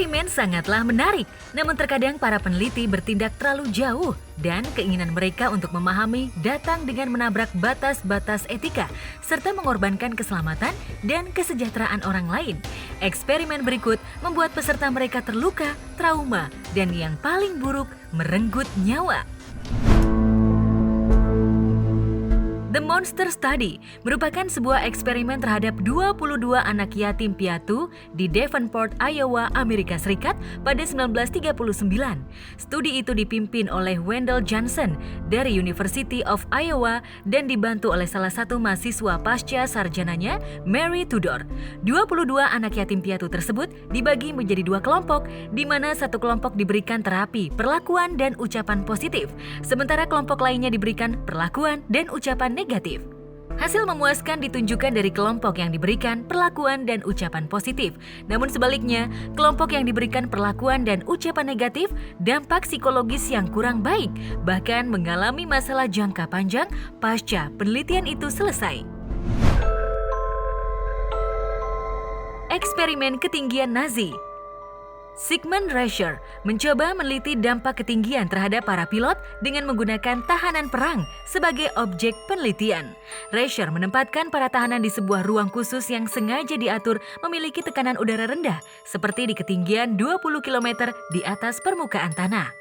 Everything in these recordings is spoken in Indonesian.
Eksperimen sangatlah menarik, namun terkadang para peneliti bertindak terlalu jauh dan keinginan mereka untuk memahami datang dengan menabrak batas-batas etika serta mengorbankan keselamatan dan kesejahteraan orang lain. Eksperimen berikut membuat peserta mereka terluka, trauma, dan yang paling buruk, merenggut nyawa. The Monster Study merupakan sebuah eksperimen terhadap 22 anak yatim piatu di Davenport, Iowa, Amerika Serikat pada 1939. Studi itu dipimpin oleh Wendell Johnson dari University of Iowa dan dibantu oleh salah satu mahasiswa pasca sarjananya, Mary Tudor. 22 anak yatim piatu tersebut dibagi menjadi dua kelompok, di mana satu kelompok diberikan terapi, perlakuan, dan ucapan positif, sementara kelompok lainnya diberikan perlakuan dan ucapan negatif. Hasil memuaskan ditunjukkan dari kelompok yang diberikan perlakuan dan ucapan positif. Namun sebaliknya, kelompok yang diberikan perlakuan dan ucapan negatif dampak psikologis yang kurang baik, bahkan mengalami masalah jangka panjang pasca penelitian itu selesai. Eksperimen ketinggian Nazi. Sigmund Rascher mencoba meneliti dampak ketinggian terhadap para pilot dengan menggunakan tahanan perang sebagai objek penelitian. Rascher menempatkan para tahanan di sebuah ruang khusus yang sengaja diatur memiliki tekanan udara rendah, seperti di ketinggian 20 km di atas permukaan tanah.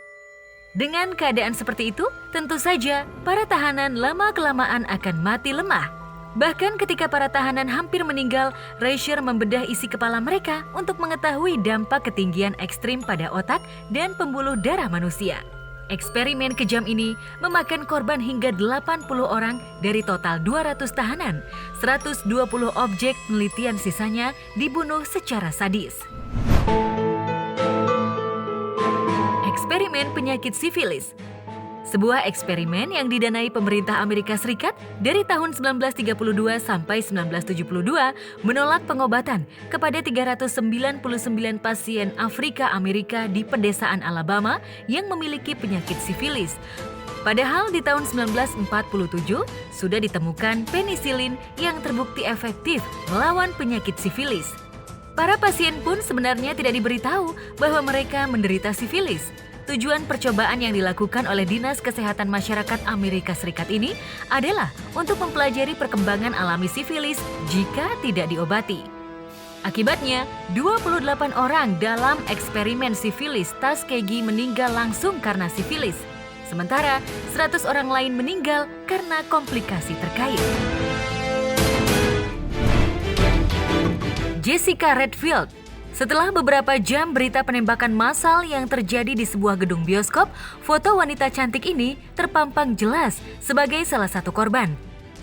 Dengan keadaan seperti itu, tentu saja para tahanan lama-kelamaan akan mati lemah. Bahkan ketika para tahanan hampir meninggal, Rascher membedah isi kepala mereka untuk mengetahui dampak ketinggian ekstrim pada otak dan pembuluh darah manusia. Eksperimen kejam ini memakan korban hingga 80 orang dari total 200 tahanan. 120 objek penelitian sisanya dibunuh secara sadis. Eksperimen penyakit sifilis. Sebuah eksperimen yang didanai pemerintah Amerika Serikat dari tahun 1932 sampai 1972 menolak pengobatan kepada 399 pasien Afrika Amerika di pedesaan Alabama yang memiliki penyakit sifilis. Padahal di tahun 1947 sudah ditemukan penisilin yang terbukti efektif melawan penyakit sifilis. Para pasien pun sebenarnya tidak diberitahu bahwa mereka menderita sifilis. Tujuan percobaan yang dilakukan oleh Dinas Kesehatan Masyarakat Amerika Serikat ini adalah untuk mempelajari perkembangan alami sifilis jika tidak diobati. Akibatnya, 28 orang dalam eksperimen sifilis Tuskegee meninggal langsung karena sifilis. Sementara 100 orang lain meninggal karena komplikasi terkait. Jessica Redfield. Setelah beberapa jam berita penembakan massal yang terjadi di sebuah gedung bioskop, foto wanita cantik ini terpampang jelas sebagai salah satu korban.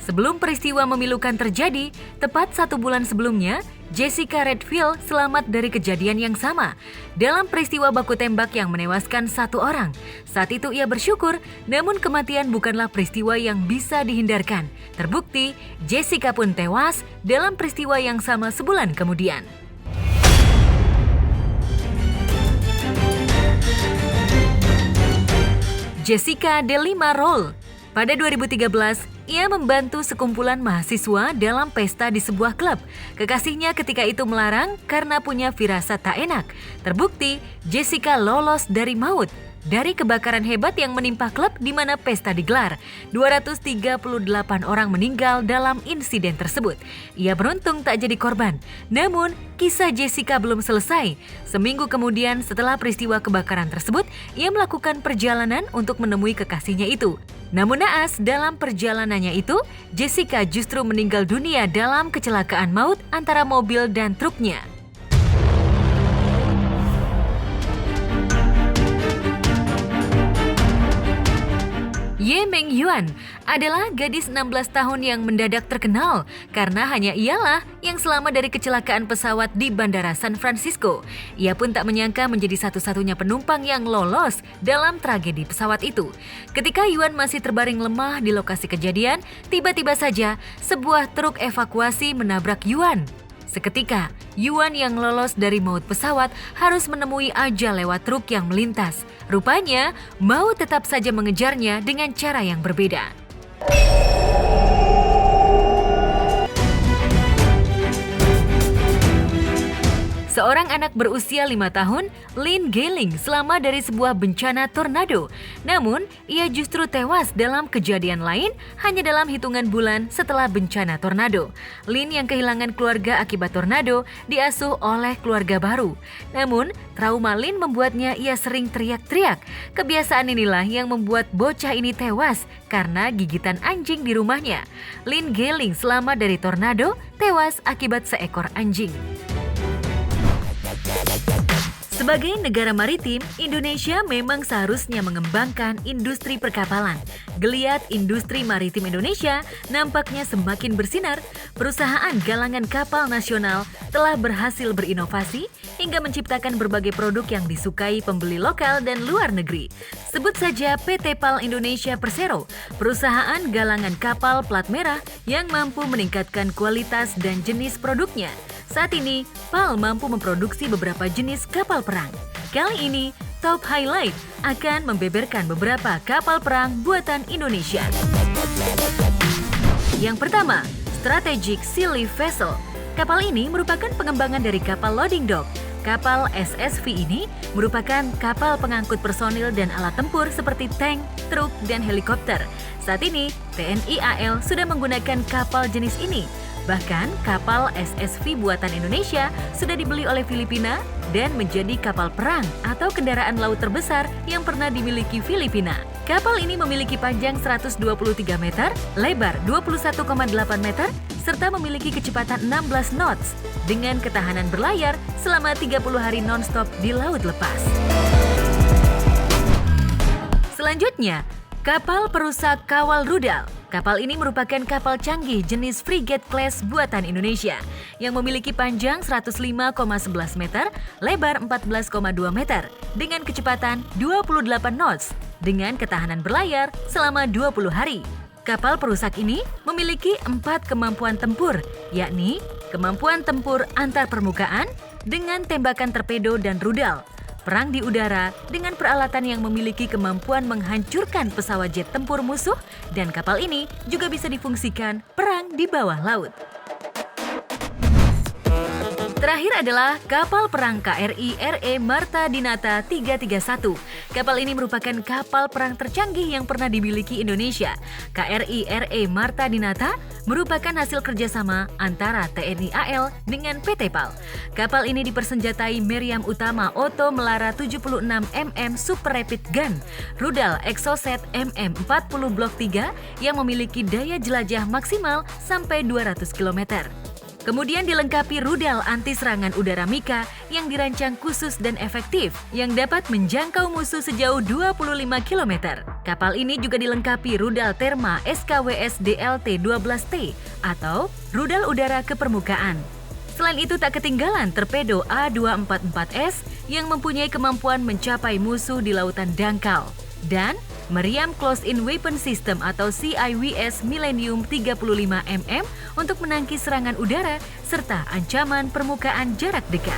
Sebelum peristiwa memilukan terjadi, tepat 1 bulan sebelumnya, Jessica Redfield selamat dari kejadian yang sama dalam peristiwa baku tembak yang menewaskan 1 orang. Saat itu ia bersyukur, namun kematian bukanlah peristiwa yang bisa dihindarkan. Terbukti, Jessica pun tewas dalam peristiwa yang sama sebulan kemudian. Jessica De Lima Roll. Pada 2013, ia membantu sekumpulan mahasiswa dalam pesta di sebuah klub. Kekasihnya ketika itu melarang karena punya firasat tak enak. Terbukti, Jessica lolos dari maut. Dari kebakaran hebat yang menimpa klub di mana pesta digelar, 238 orang meninggal dalam insiden tersebut. Ia beruntung tak jadi korban. Namun, kisah Jessica belum selesai. Seminggu kemudian setelah peristiwa kebakaran tersebut, ia melakukan perjalanan untuk menemui kekasihnya itu. Namun naas, dalam perjalanannya itu, Jessica justru meninggal dunia dalam kecelakaan maut antara mobil dan truknya. Ye Mengyuan adalah gadis 16 tahun yang mendadak terkenal karena hanya ialah yang selamat dari kecelakaan pesawat di Bandara San Francisco. Ia pun tak menyangka menjadi satu-satunya penumpang yang lolos dalam tragedi pesawat itu. Ketika Yuan masih terbaring lemah di lokasi kejadian, tiba-tiba saja sebuah truk evakuasi menabrak Yuan. Seketika, Yuan yang lolos dari maut pesawat harus menemui ajal lewat truk yang melintas. Rupanya, maut tetap saja mengejarnya dengan cara yang berbeda. Seorang anak berusia 5 tahun, Lynn Gehling, selamat dari sebuah bencana tornado. Namun, ia justru tewas dalam kejadian lain hanya dalam hitungan bulan setelah bencana tornado. Lynn yang kehilangan keluarga akibat tornado diasuh oleh keluarga baru. Namun, trauma Lynn membuatnya ia sering teriak-teriak. Kebiasaan inilah yang membuat bocah ini tewas karena gigitan anjing di rumahnya. Lynn Gehling selamat dari tornado, tewas akibat seekor anjing. Sebagai negara maritim, Indonesia memang seharusnya mengembangkan industri perkapalan. Geliat industri maritim Indonesia nampaknya semakin bersinar. Perusahaan galangan kapal nasional telah berhasil berinovasi hingga menciptakan berbagai produk yang disukai pembeli lokal dan luar negeri. Sebut saja PT PAL Indonesia Persero, perusahaan galangan kapal plat merah yang mampu meningkatkan kualitas dan jenis produknya. Saat ini, PAL mampu memproduksi beberapa jenis kapal perang. Kali ini, Top Highlight akan membeberkan beberapa kapal perang buatan Indonesia. Yang pertama, Strategic Sea Lift Vessel. Kapal ini merupakan pengembangan dari kapal loading dock. Kapal SSV ini merupakan kapal pengangkut personil dan alat tempur seperti tank, truk, dan helikopter. Saat ini, TNI AL sudah menggunakan kapal jenis ini. Bahkan, kapal SSV buatan Indonesia sudah dibeli oleh Filipina dan menjadi kapal perang atau kendaraan laut terbesar yang pernah dimiliki Filipina. Kapal ini memiliki panjang 123 meter, lebar 21,8 meter, serta memiliki kecepatan 16 knots dengan ketahanan berlayar selama 30 hari non-stop di laut lepas. Selanjutnya, kapal perusak kawal rudal. Kapal ini merupakan kapal canggih jenis frigate class buatan Indonesia yang memiliki panjang 105,11 meter, lebar 14,2 meter dengan kecepatan 28 knots dengan ketahanan berlayar selama 20 hari. Kapal perusak ini memiliki 4 kemampuan tempur, yakni kemampuan tempur antar permukaan dengan tembakan torpedo dan rudal, perang di udara dengan peralatan yang memiliki kemampuan menghancurkan pesawat jet tempur musuh, dan kapal ini juga bisa difungsikan perang di bawah laut. Terakhir adalah kapal perang KRI RE Marta Dinata 331. Kapal ini merupakan kapal perang tercanggih yang pernah dimiliki Indonesia. KRI RE Marta Dinata merupakan hasil kerjasama antara TNI AL dengan PT PAL. Kapal ini dipersenjatai meriam utama Oto Melara 76 mm Super Rapid Gun, rudal Exocet MM40 Blok 3 yang memiliki daya jelajah maksimal sampai 200 km. Kemudian dilengkapi rudal anti-serangan udara Mika yang dirancang khusus dan efektif yang dapat menjangkau musuh sejauh 25 km. Kapal ini juga dilengkapi rudal Therma SKWS DLT-12T atau rudal udara ke permukaan. Selain itu tak ketinggalan torpedo A244S yang mempunyai kemampuan mencapai musuh di lautan dangkal. Dan meriam Close-in Weapon System atau CIWS Millennium 35 mm untuk menangkis serangan udara serta ancaman permukaan jarak dekat.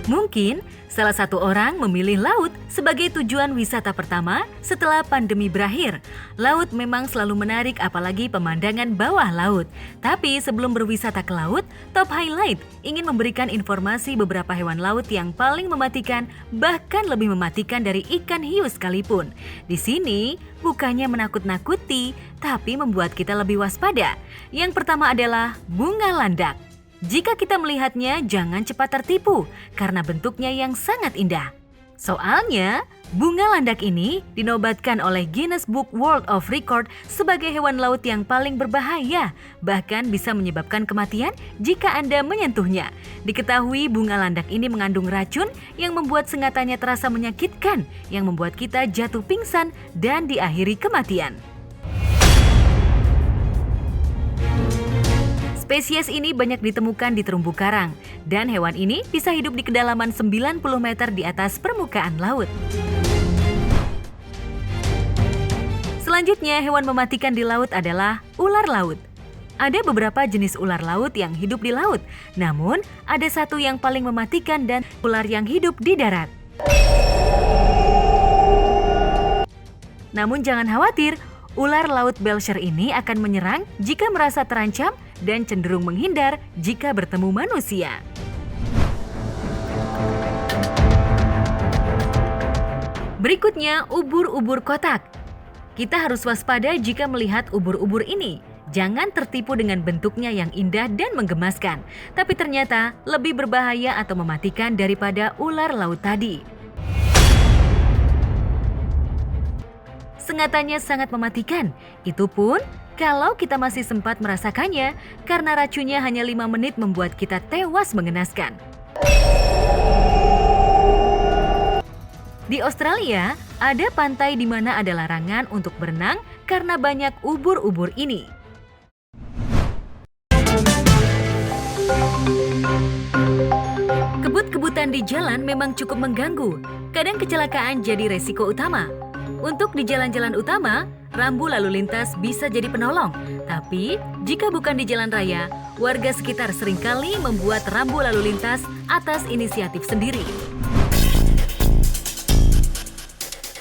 Mungkin salah satu orang memilih laut sebagai tujuan wisata pertama setelah pandemi berakhir. Laut memang selalu menarik, apalagi pemandangan bawah laut. Tapi sebelum berwisata ke laut, Top Highlight ingin memberikan informasi beberapa hewan laut yang paling mematikan, bahkan lebih mematikan dari ikan hiu sekalipun. Di sini bukannya menakut-nakuti, tapi membuat kita lebih waspada. Yang pertama adalah bunga landak. Jika kita melihatnya, jangan cepat tertipu karena bentuknya yang sangat indah. Soalnya, bunga landak ini dinobatkan oleh Guinness Book World of Record sebagai hewan laut yang paling berbahaya, bahkan bisa menyebabkan kematian jika Anda menyentuhnya. Diketahui bunga landak ini mengandung racun yang membuat sengatannya terasa menyakitkan, yang membuat kita jatuh pingsan dan diakhiri kematian. Spesies ini banyak ditemukan di terumbu karang, dan hewan ini bisa hidup di kedalaman 90 meter di atas permukaan laut. Selanjutnya, hewan mematikan di laut adalah ular laut. Ada beberapa jenis ular laut yang hidup di laut, namun ada satu yang paling mematikan dan ular yang hidup di darat. Namun jangan khawatir, Ular laut Belcher ini akan menyerang jika merasa terancam dan cenderung menghindar jika bertemu manusia. Berikutnya, ubur-ubur kotak. Kita harus waspada jika melihat ubur-ubur ini. Jangan tertipu dengan bentuknya yang indah dan menggemaskan, tapi ternyata lebih berbahaya atau mematikan daripada ular laut tadi. Sengatannya sangat mematikan, itu pun kalau kita masih sempat merasakannya karena racunnya hanya 5 menit membuat kita tewas mengenaskan. Di Australia, ada pantai di mana ada larangan untuk berenang karena banyak ubur-ubur ini. Kebut-kebutan di jalan memang cukup mengganggu. Kadang kecelakaan jadi resiko utama. Untuk di jalan-jalan utama, rambu lalu lintas bisa jadi penolong. Tapi, jika bukan di jalan raya, warga sekitar seringkali membuat rambu lalu lintas atas inisiatif sendiri.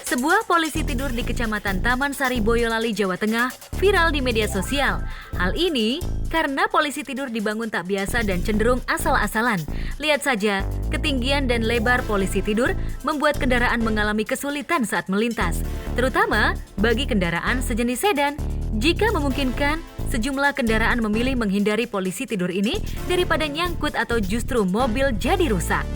Sebuah polisi tidur di Kecamatan Taman Sari, Boyolali, Jawa Tengah viral di media sosial. Hal ini karena polisi tidur dibangun tak biasa dan cenderung asal-asalan. Lihat saja, ketinggian dan lebar polisi tidur membuat kendaraan mengalami kesulitan saat melintas, terutama bagi kendaraan sejenis sedan. Jika memungkinkan, sejumlah kendaraan memilih menghindari polisi tidur ini daripada nyangkut atau justru mobil jadi rusak.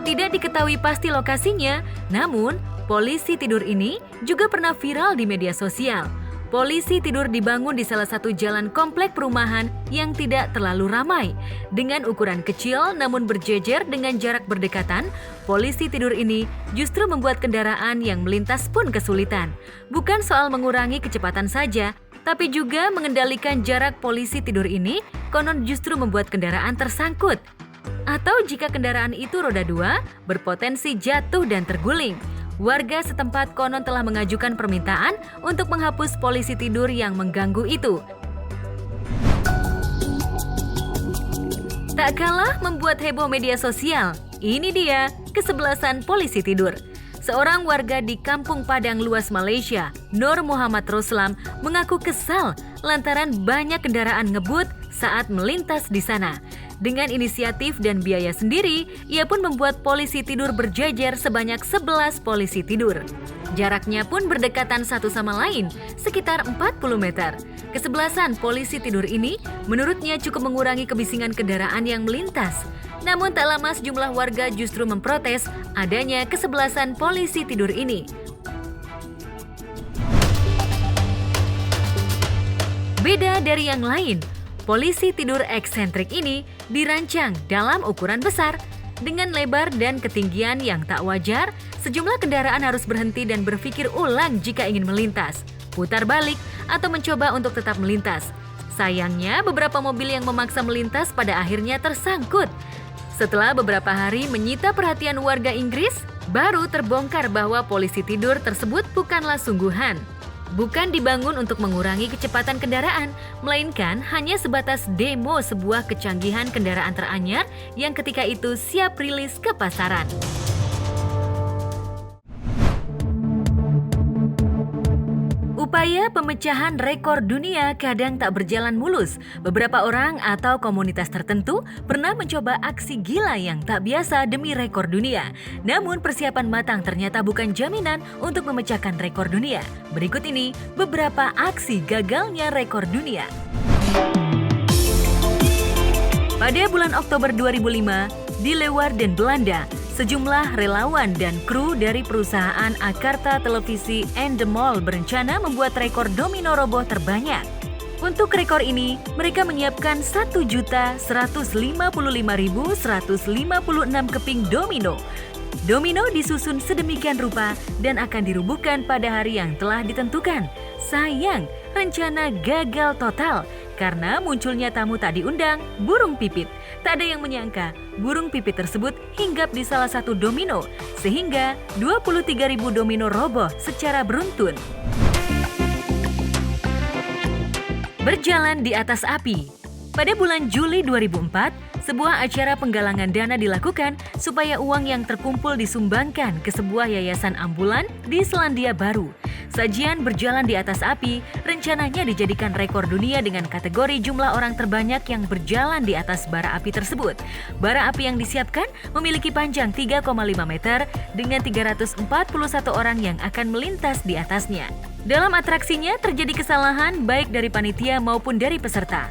Tidak diketahui pasti lokasinya, namun polisi tidur ini juga pernah viral di media sosial. Polisi tidur dibangun di salah satu jalan komplek perumahan yang tidak terlalu ramai. Dengan ukuran kecil namun berjejer dengan jarak berdekatan, polisi tidur ini justru membuat kendaraan yang melintas pun kesulitan. Bukan soal mengurangi kecepatan saja, tapi juga mengendalikan jarak polisi tidur ini konon justru membuat kendaraan tersangkut. Atau jika kendaraan itu roda 2, berpotensi jatuh dan terguling. Warga setempat konon telah mengajukan permintaan untuk menghapus polisi tidur yang mengganggu itu. Tak kalah membuat heboh media sosial, ini dia kesebelasan polisi tidur. Seorang warga di Kampung Padang Luas, Malaysia, Nur Muhammad Roslam, mengaku kesal lantaran banyak kendaraan ngebut saat melintas di sana. Dengan inisiatif dan biaya sendiri, ia pun membuat polisi tidur berjejer sebanyak 11 polisi tidur. Jaraknya pun berdekatan satu sama lain, sekitar 40 meter. Kesebelasan polisi tidur ini menurutnya cukup mengurangi kebisingan kendaraan yang melintas. Namun tak lama sejumlah warga justru memprotes adanya kesebelasan polisi tidur ini. Beda dari yang lain, polisi tidur eksentrik ini dirancang dalam ukuran besar. Dengan lebar dan ketinggian yang tak wajar, sejumlah kendaraan harus berhenti dan berpikir ulang jika ingin melintas, putar balik, atau mencoba untuk tetap melintas. Sayangnya, beberapa mobil yang memaksa melintas pada akhirnya tersangkut. Setelah beberapa hari menyita perhatian warga Inggris, baru terbongkar bahwa polisi tidur tersebut bukanlah sungguhan. Bukan dibangun untuk mengurangi kecepatan kendaraan, melainkan hanya sebatas demo sebuah kecanggihan kendaraan teranyar yang ketika itu siap rilis ke pasaran. Upaya pemecahan rekor dunia kadang tak berjalan mulus. Beberapa orang atau komunitas tertentu pernah mencoba aksi gila yang tak biasa demi rekor dunia. Namun persiapan matang ternyata bukan jaminan untuk memecahkan rekor dunia. Berikut ini beberapa aksi gagalnya rekor dunia. Pada bulan Oktober 2005, di Leeuwarden, Belanda, sejumlah relawan dan kru dari perusahaan Akarta Televisi Endemol berencana membuat rekor domino roboh terbanyak. Untuk rekor ini, mereka menyiapkan 1.155.156 keping domino. Domino disusun sedemikian rupa dan akan dirubuhkan pada hari yang telah ditentukan. Sayang, rencana gagal total karena munculnya tamu tak diundang, burung pipit. Tak ada yang menyangka burung pipit tersebut hinggap di salah satu domino, sehingga 23.000 domino roboh secara beruntun. Berjalan di atas api. Pada bulan Juli 2004, sebuah acara penggalangan dana dilakukan supaya uang yang terkumpul disumbangkan ke sebuah yayasan ambulan di Selandia Baru. Sajian berjalan di atas api rencananya dijadikan rekor dunia dengan kategori jumlah orang terbanyak yang berjalan di atas bara api tersebut. Bara api yang disiapkan memiliki panjang 3,5 meter dengan 341 orang yang akan melintas di atasnya. Dalam atraksinya terjadi kesalahan baik dari panitia maupun dari peserta.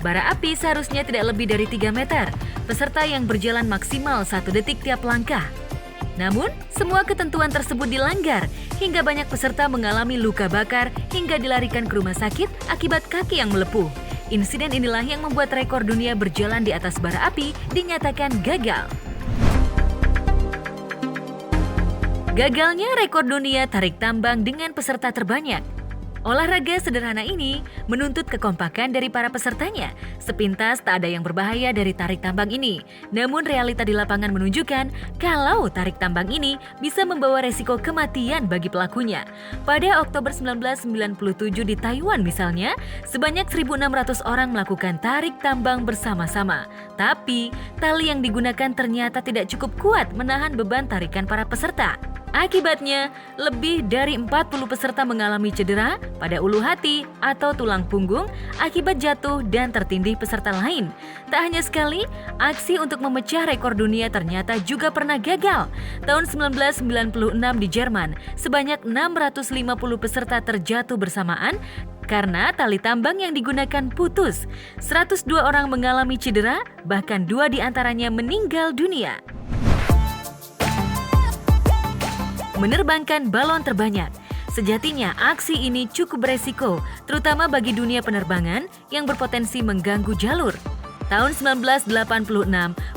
Bara api seharusnya tidak lebih dari 3 meter, peserta yang berjalan maksimal 1 detik tiap langkah. Namun, semua ketentuan tersebut dilanggar hingga banyak peserta mengalami luka bakar hingga dilarikan ke rumah sakit akibat kaki yang melepuh. Insiden inilah yang membuat rekor dunia berjalan di atas bara api dinyatakan gagal. Gagalnya rekor dunia tarik tambang dengan peserta terbanyak. Olahraga sederhana ini menuntut kekompakan dari para pesertanya. Sepintas tak ada yang berbahaya dari tarik tambang ini. Namun realita di lapangan menunjukkan kalau tarik tambang ini bisa membawa resiko kematian bagi pelakunya. Pada Oktober 1997 di Taiwan misalnya, sebanyak 1.600 orang melakukan tarik tambang bersama-sama. Tapi, tali yang digunakan ternyata tidak cukup kuat menahan beban tarikan para peserta. Akibatnya, lebih dari 40 peserta mengalami cedera pada ulu hati atau tulang punggung akibat jatuh dan tertindih peserta lain. Tak hanya sekali, aksi untuk memecah rekor dunia ternyata juga pernah gagal. Tahun 1996 di Jerman, sebanyak 650 peserta terjatuh bersamaan karena tali tambang yang digunakan putus. 102 orang mengalami cedera, bahkan 2 diantaranya meninggal dunia. Menerbangkan balon terbanyak. Sejatinya aksi ini cukup beresiko, terutama bagi dunia penerbangan yang berpotensi mengganggu jalur. Tahun 1986,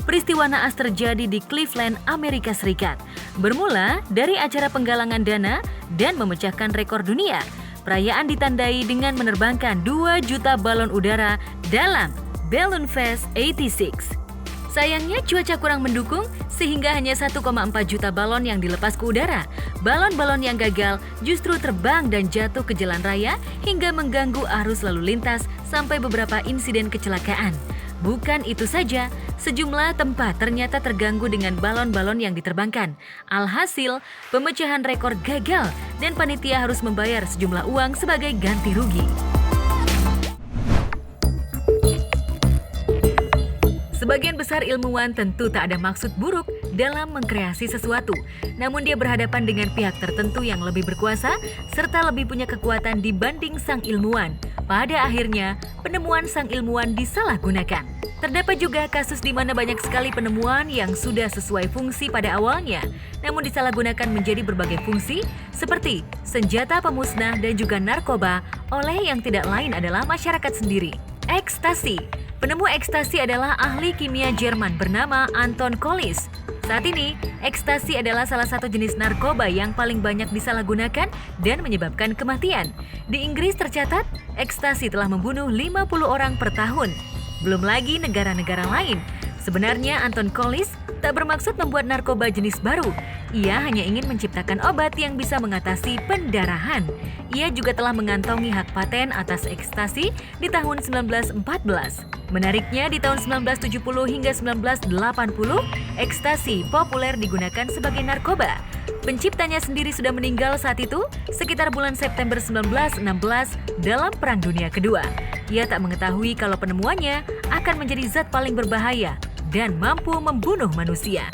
peristiwa naas terjadi di Cleveland, Amerika Serikat. Bermula dari acara penggalangan dana dan memecahkan rekor dunia. Perayaan ditandai dengan menerbangkan 2 juta balon udara dalam Balloon Fest 86. Sayangnya cuaca kurang mendukung sehingga hanya 1,4 juta balon yang dilepas ke udara. Balon-balon yang gagal justru terbang dan jatuh ke jalan raya hingga mengganggu arus lalu lintas sampai beberapa insiden kecelakaan. Bukan itu saja, sejumlah tempat ternyata terganggu dengan balon-balon yang diterbangkan. Alhasil, pemecahan rekor gagal dan panitia harus membayar sejumlah uang sebagai ganti rugi. Sebagian besar ilmuwan tentu tak ada maksud buruk dalam mengkreasi sesuatu, namun dia berhadapan dengan pihak tertentu yang lebih berkuasa serta lebih punya kekuatan dibanding sang ilmuwan. Pada akhirnya, penemuan sang ilmuwan disalahgunakan. Terdapat juga kasus di mana banyak sekali penemuan yang sudah sesuai fungsi pada awalnya, namun disalahgunakan menjadi berbagai fungsi seperti senjata pemusnah dan juga narkoba oleh yang tidak lain adalah masyarakat sendiri. Ekstasi. Penemu ekstasi adalah ahli kimia Jerman bernama Anton Colis. Saat ini, ekstasi adalah salah satu jenis narkoba yang paling banyak disalahgunakan dan menyebabkan kematian. Di Inggris tercatat, ekstasi telah membunuh 50 orang per tahun. Belum lagi negara-negara lain. Sebenarnya Anton Colis tak bermaksud membuat narkoba jenis baru. Ia hanya ingin menciptakan obat yang bisa mengatasi pendarahan. Ia juga telah mengantongi hak paten atas ekstasi di tahun 1914. Menariknya, di tahun 1970 hingga 1980, ekstasi populer digunakan sebagai narkoba. Penciptanya sendiri sudah meninggal saat itu, sekitar bulan September 1916 dalam Perang Dunia Kedua. Ia tak mengetahui kalau penemuannya akan menjadi zat paling berbahaya dan mampu membunuh manusia.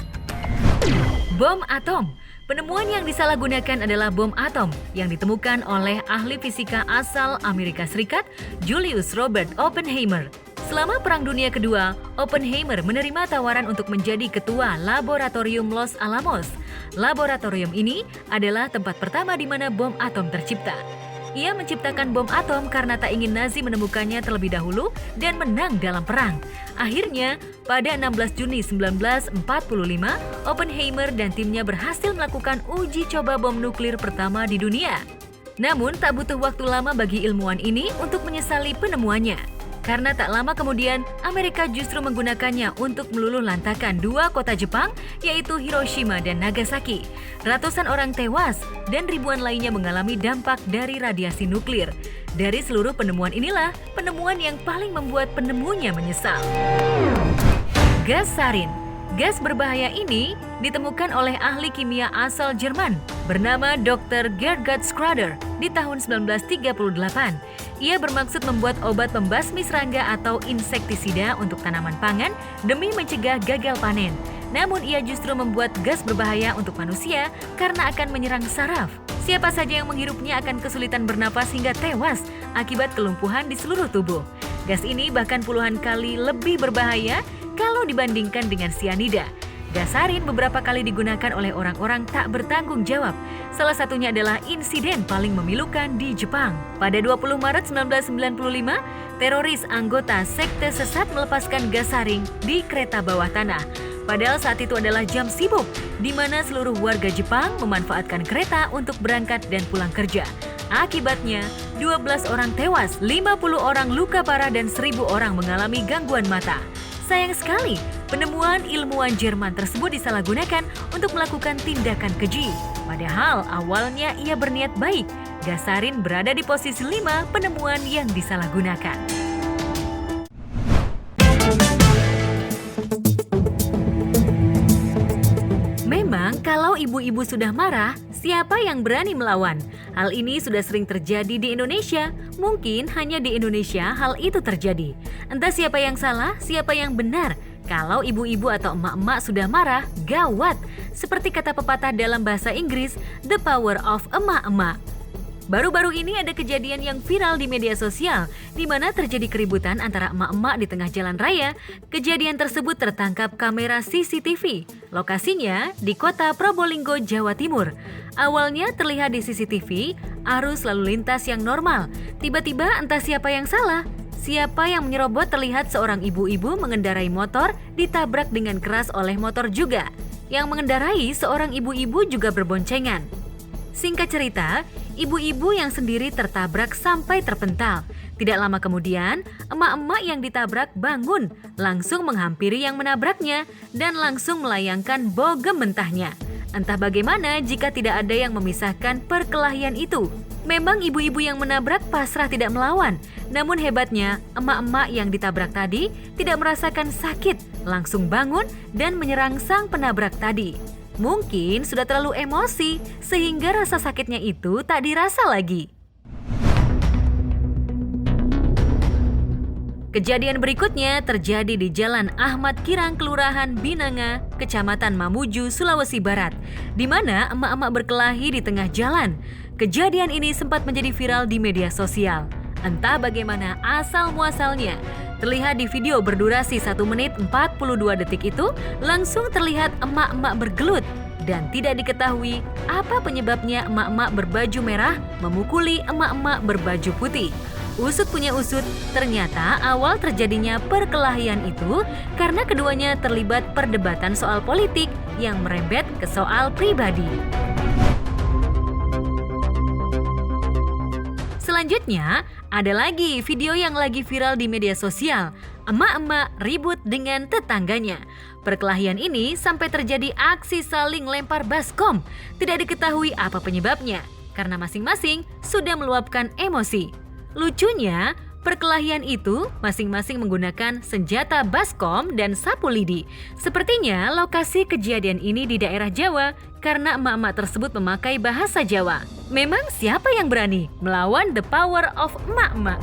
Bom atom. Penemuan yang disalahgunakan adalah bom atom yang ditemukan oleh ahli fisika asal Amerika Serikat, Julius Robert Oppenheimer. Selama Perang Dunia Kedua, Oppenheimer menerima tawaran untuk menjadi ketua Laboratorium Los Alamos. Laboratorium ini adalah tempat pertama di mana bom atom tercipta. Ia menciptakan bom atom karena tak ingin Nazi menemukannya terlebih dahulu dan menang dalam perang. Akhirnya, pada 16 Juni 1945, Oppenheimer dan timnya berhasil melakukan uji coba bom nuklir pertama di dunia. Namun, tak butuh waktu lama bagi ilmuwan ini untuk menyesali penemuannya. Karena tak lama kemudian, Amerika justru menggunakannya untuk meluluh lantakan 2 kota Jepang, yaitu Hiroshima dan Nagasaki. Ratusan orang tewas dan ribuan lainnya mengalami dampak dari radiasi nuklir. Dari seluruh penemuan inilah, penemuan yang paling membuat penemunya menyesal. Gas sarin. Gas berbahaya ini ditemukan oleh ahli kimia asal Jerman bernama Dr. Gerhard Schrader di tahun 1938. Ia bermaksud membuat obat pembasmi serangga atau insektisida untuk tanaman pangan demi mencegah gagal panen. Namun ia justru membuat gas berbahaya untuk manusia karena akan menyerang saraf. Siapa saja yang menghirupnya akan kesulitan bernapas hingga tewas akibat kelumpuhan di seluruh tubuh. Gas ini bahkan puluhan kali lebih berbahaya kalau dibandingkan dengan sianida. Gas sarin beberapa kali digunakan oleh orang-orang tak bertanggung jawab. Salah satunya adalah insiden paling memilukan di Jepang. Pada 20 Maret 1995, teroris anggota sekte sesat melepaskan gas sarin di kereta bawah tanah. Padahal saat itu adalah jam sibuk, di mana seluruh warga Jepang memanfaatkan kereta untuk berangkat dan pulang kerja. Akibatnya, 12 orang tewas, 50 orang luka parah dan 1.000 orang mengalami gangguan mata. Sayang sekali, penemuan ilmuwan Jerman tersebut disalahgunakan untuk melakukan tindakan keji. Padahal awalnya ia berniat baik. Gas sarin berada di posisi 5 penemuan yang disalahgunakan. Memang kalau ibu-ibu sudah marah, siapa yang berani melawan? Hal ini sudah sering terjadi di Indonesia. Mungkin hanya di Indonesia hal itu terjadi. Entah siapa yang salah, siapa yang benar. Kalau ibu-ibu atau emak-emak sudah marah, gawat. Seperti kata pepatah dalam bahasa Inggris, the power of emak-emak. Baru-baru ini ada kejadian yang viral di media sosial, di mana terjadi keributan antara emak-emak di tengah jalan raya. Kejadian tersebut tertangkap kamera CCTV. Lokasinya di kota Probolinggo, Jawa Timur. Awalnya terlihat di CCTV, arus lalu lintas yang normal. Tiba-tiba entah siapa yang salah. Siapa yang menyerobot terlihat seorang ibu-ibu mengendarai motor ditabrak dengan keras oleh motor juga. Yang mengendarai seorang ibu-ibu juga berboncengan. Singkat cerita, ibu-ibu yang sendiri tertabrak sampai terpental. Tidak lama kemudian, emak-emak yang ditabrak bangun, langsung menghampiri yang menabraknya, dan langsung melayangkan bogem mentahnya. Entah bagaimana jika tidak ada yang memisahkan perkelahian itu. Memang ibu-ibu yang menabrak pasrah tidak melawan. Namun hebatnya, emak-emak yang ditabrak tadi tidak merasakan sakit, langsung bangun dan menyerang sang penabrak tadi. Mungkin sudah terlalu emosi, sehingga rasa sakitnya itu tak dirasa lagi. Kejadian berikutnya terjadi di Jalan Ahmad Kirang, Kelurahan Binanga, Kecamatan Mamuju, Sulawesi Barat, di mana emak-emak berkelahi di tengah jalan. Kejadian ini sempat menjadi viral di media sosial. Entah bagaimana asal-muasalnya. Terlihat di video berdurasi 1 menit 42 detik itu, langsung terlihat emak-emak bergelut. Dan tidak diketahui apa penyebabnya emak-emak berbaju merah memukuli emak-emak berbaju putih. Usut punya usut, ternyata awal terjadinya perkelahian itu karena keduanya terlibat perdebatan soal politik yang merembet ke soal pribadi. Selanjutnya, ada lagi video yang lagi viral di media sosial. Emak-emak ribut dengan tetangganya. Perkelahian ini sampai terjadi aksi saling lempar baskom. Tidak diketahui apa penyebabnya, karena masing-masing sudah meluapkan emosi. Lucunya, perkelahian itu masing-masing menggunakan senjata baskom dan sapu lidi. Sepertinya lokasi kejadian ini di daerah Jawa karena emak-emak tersebut memakai bahasa Jawa. Memang siapa yang berani melawan the power of emak-emak?